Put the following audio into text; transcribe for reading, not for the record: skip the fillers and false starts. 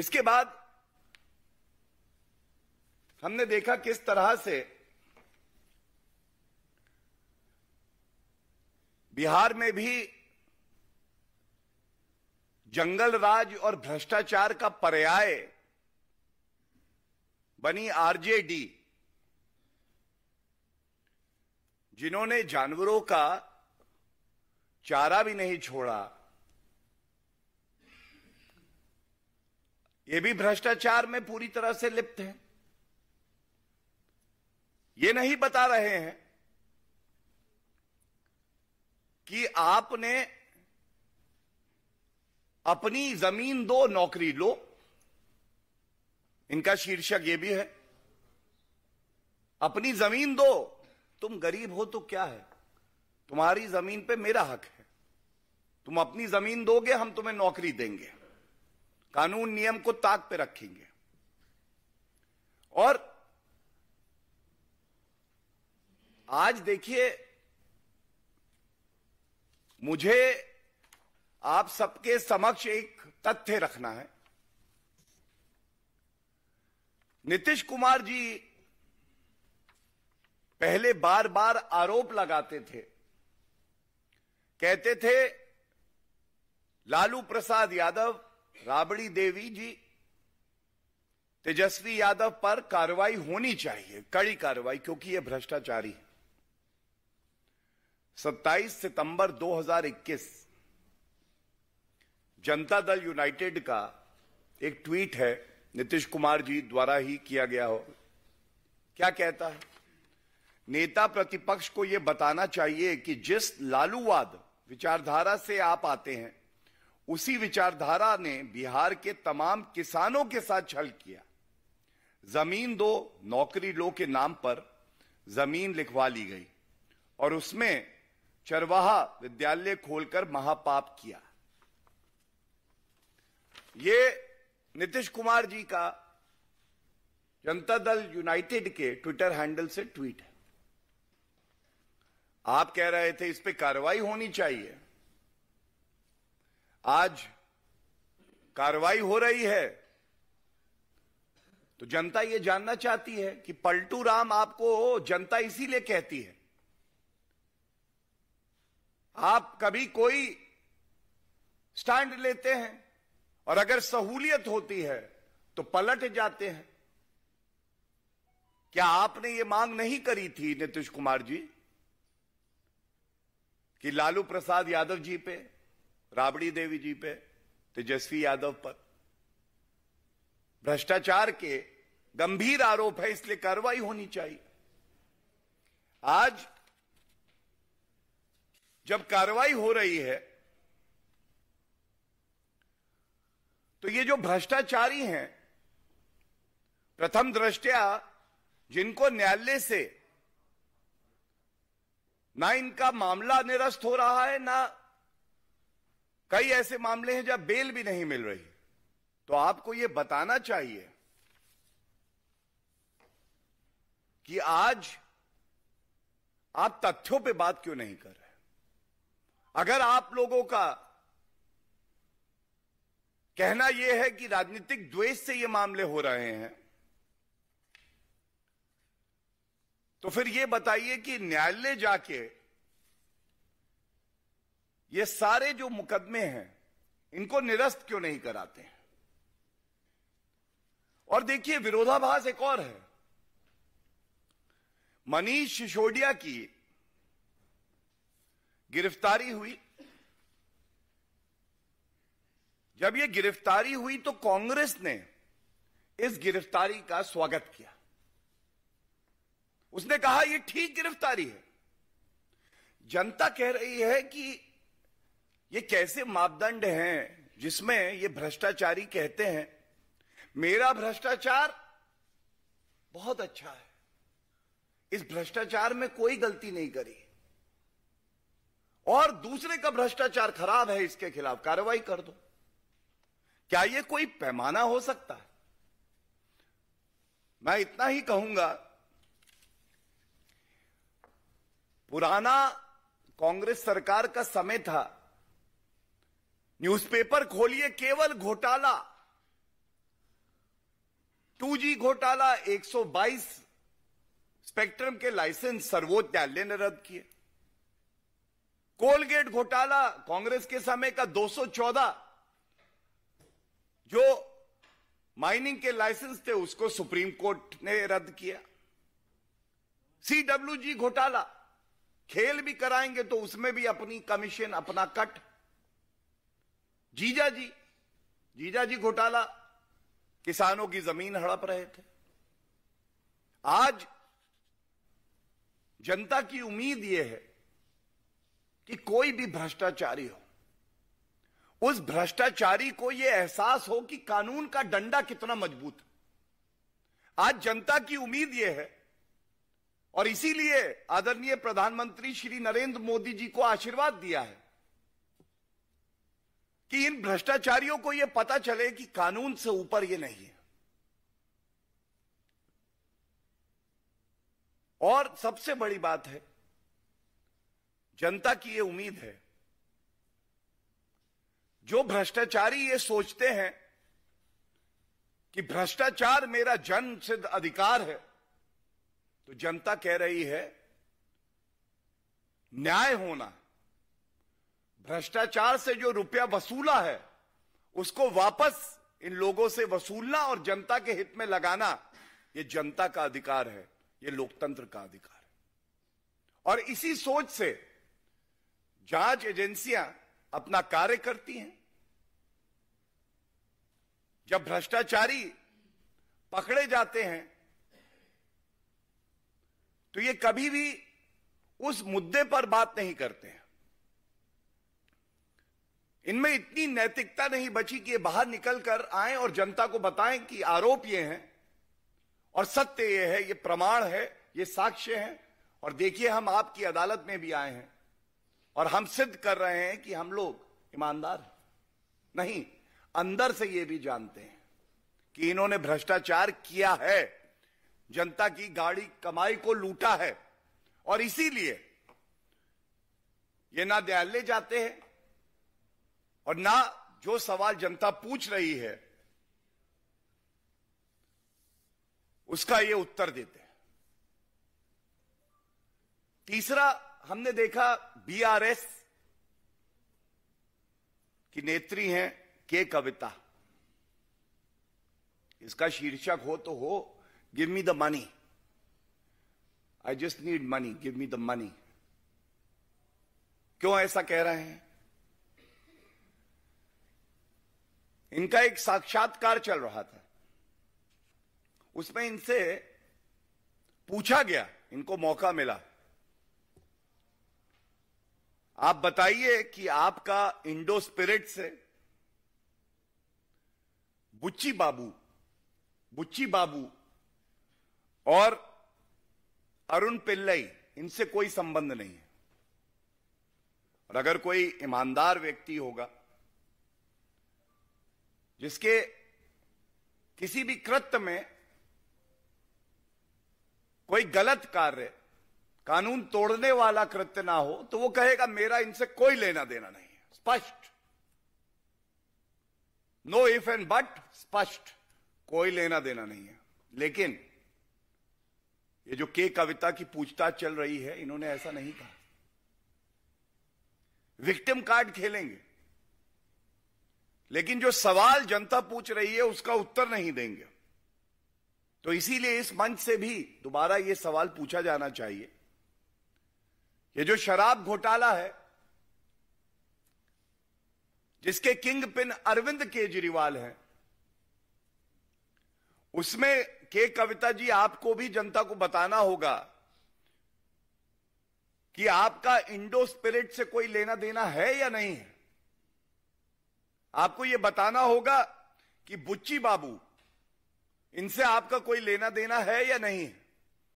इसके बाद हमने देखा किस तरह से बिहार में भी जंगल राज और भ्रष्टाचार का पर्याय बनी आरजेडी, जिन्होंने जानवरों का चारा भी नहीं छोड़ा। ये भी भ्रष्टाचार में पूरी तरह से लिप्त हैं। ये नहीं बता रहे हैं कि आपने अपनी जमीन दो नौकरी लो, इनका शीर्षक ये भी है। अपनी जमीन दो, तुम गरीब हो तो क्या है, तुम्हारी जमीन पे मेरा हक है, तुम अपनी जमीन दोगे, हम तुम्हें नौकरी देंगे, कानून नियम को ताक पे रखेंगे। और आज देखिए, मुझे आप सबके समक्ष एक तथ्य रखना है। नीतीश कुमार जी पहले बार बार आरोप लगाते थे, कहते थे लालू प्रसाद यादव, राबड़ी देवी जी, तेजस्वी यादव पर कार्रवाई होनी चाहिए, कड़ी कार्रवाई, क्योंकि यह भ्रष्टाचारी है। 27 सितंबर 2021 जनता दल यूनाइटेड का एक ट्वीट है, नीतीश कुमार जी द्वारा ही किया गया हो। क्या कहता है? नेता प्रतिपक्ष को यह बताना चाहिए कि जिस लालूवाद विचारधारा से आप आते हैं, उसी विचारधारा ने बिहार के तमाम किसानों के साथ छल किया। जमीन दो नौकरी लो के नाम पर जमीन लिखवा ली गई और उसमें चरवाहा विद्यालय खोलकर महापाप किया। ये नीतीश कुमार जी का जनता दल यूनाइटेड के ट्विटर हैंडल से ट्वीट है। आप कह रहे थे इस पे कार्रवाई होनी चाहिए। आज कार्रवाई हो रही है तो जनता ये जानना चाहती है कि पलटू राम आपको जनता इसीलिए कहती है। आप कभी कोई स्टैंड लेते हैं और अगर सहूलियत होती है तो पलट जाते हैं। क्या आपने ये मांग नहीं करी थी नीतीश कुमार जी कि लालू प्रसाद यादव जी पे, राबड़ी देवी जी पे, तेजस्वी यादव पर भ्रष्टाचार के गंभीर आरोप है, इसलिए कार्रवाई होनी चाहिए। आज जब कार्रवाई हो रही है तो ये जो भ्रष्टाचारी हैं, प्रथम दृष्टया जिनको न्यायालय से ना इनका मामला निरस्त हो रहा है, ना कई ऐसे मामले हैं जब बेल भी नहीं मिल रही, तो आपको यह बताना चाहिए कि आज आप तथ्यों पे बात क्यों नहीं कर रहे। अगर आप लोगों का कहना यह है कि राजनीतिक द्वेष से ये मामले हो रहे हैं, तो फिर यह बताइए कि न्यायालय जाके ये सारे जो मुकदमे हैं इनको निरस्त क्यों नहीं कराते हैं। और देखिए, विरोधाभास एक और है। मनीष सिसोदिया की गिरफ्तारी हुई। जब यह गिरफ्तारी हुई तो कांग्रेस ने इस गिरफ्तारी का स्वागत किया। उसने कहा यह ठीक गिरफ्तारी है। जनता कह रही है कि ये कैसे मापदंड हैं जिसमें ये भ्रष्टाचारी कहते हैं मेरा भ्रष्टाचार बहुत अच्छा है, इस भ्रष्टाचार में कोई गलती नहीं करी, और दूसरे का भ्रष्टाचार खराब है, इसके खिलाफ कार्रवाई कर दो। क्या यह कोई पैमाना हो सकता है? मैं इतना ही कहूंगा, पुराना कांग्रेस सरकार का समय था, न्यूज़पेपर खोलिए केवल घोटाला 2G घोटाला, 122 स्पेक्ट्रम के लाइसेंस सर्वोच्च न्यायालय ने रद्द किए। कोलगेट घोटाला, कांग्रेस के समय का 214 जो माइनिंग के लाइसेंस थे उसको सुप्रीम कोर्ट ने रद्द किया। CWG घोटाला, खेल भी कराएंगे तो उसमें भी अपनी कमीशन, अपना कट। जीजाजी घोटाला, किसानों की जमीन हड़प रहे थे। आज जनता की उम्मीद यह है कि कोई भी भ्रष्टाचारी हो, उस भ्रष्टाचारी को यह एहसास हो कि कानून का डंडा कितना मजबूत है। आज जनता की उम्मीद यह है और इसीलिए आदरणीय प्रधानमंत्री श्री नरेंद्र मोदी जी को आशीर्वाद दिया है कि इन भ्रष्टाचारियों को यह पता चले कि कानून से ऊपर यह नहीं है। और सबसे बड़ी बात है, जनता की यह उम्मीद है, जो भ्रष्टाचारी ये सोचते हैं कि भ्रष्टाचार मेरा जन्म सिद्ध अधिकार है, तो जनता कह रही है न्याय होना, भ्रष्टाचार से जो रुपया वसूला है उसको वापस इन लोगों से वसूलना और जनता के हित में लगाना, यह जनता का अधिकार है, यह लोकतंत्र का अधिकार है। और इसी सोच से जांच एजेंसियां अपना कार्य करती हैं। जब भ्रष्टाचारी पकड़े जाते हैं तो ये कभी भी उस मुद्दे पर बात नहीं करते हैं। इनमें इतनी नैतिकता नहीं बची कि ये बाहर निकलकर आएं और जनता को बताएं कि आरोप ये हैं और सत्य ये है, ये प्रमाण है, ये साक्ष्य है, और देखिए हम आपकी अदालत में भी आए हैं और हम सिद्ध कर रहे हैं कि हम लोग ईमानदार हैं। नहीं, अंदर से ये भी जानते हैं कि इन्होंने भ्रष्टाचार किया है, जनता की गाड़ी कमाई को लूटा है, और इसीलिए ये ना न्यायालय जाते हैं और ना जो सवाल जनता पूछ रही है उसका ये उत्तर देते हैं। तीसरा, हमने देखा BRS की नेत्री हैं के कविता। इसका शीर्षक हो तो हो give me the money, I just need money, give me the money. क्यों ऐसा कह रहे हैं? इनका एक साक्षात्कार चल रहा था, उसमें इनसे पूछा गया, इनको मौका मिला, आप बताइए कि आपका इंडो स्पिरिट से बुच्ची बाबू और अरुण पिल्लई, इनसे कोई संबंध नहीं है। और अगर कोई ईमानदार व्यक्ति होगा जिसके किसी भी कृत्य में कोई गलत कार्य, कानून तोड़ने वाला कृत्य ना हो, तो वो कहेगा मेरा इनसे कोई लेना देना नहीं है। स्पष्ट, नो इफ एंड बट, स्पष्ट, कोई लेना देना नहीं है। लेकिन ये जो के कविता की पूछताछ चल रही है, इन्होंने ऐसा नहीं कहा। विक्टिम कार्ड खेलेंगे, लेकिन जो सवाल जनता पूछ रही है उसका उत्तर नहीं देंगे। तो इसीलिए इस मंच से भी दोबारा यह सवाल पूछा जाना चाहिए, ये जो शराब घोटाला है जिसके किंग पिन अरविंद केजरीवाल हैं, उसमें के कविता जी आपको भी जनता को बताना होगा कि आपका इंडो स्पिरिट से कोई लेना देना है या नहीं है। आपको यह बताना होगा कि बुच्ची बाबू, इनसे आपका कोई लेना देना है या नहीं है।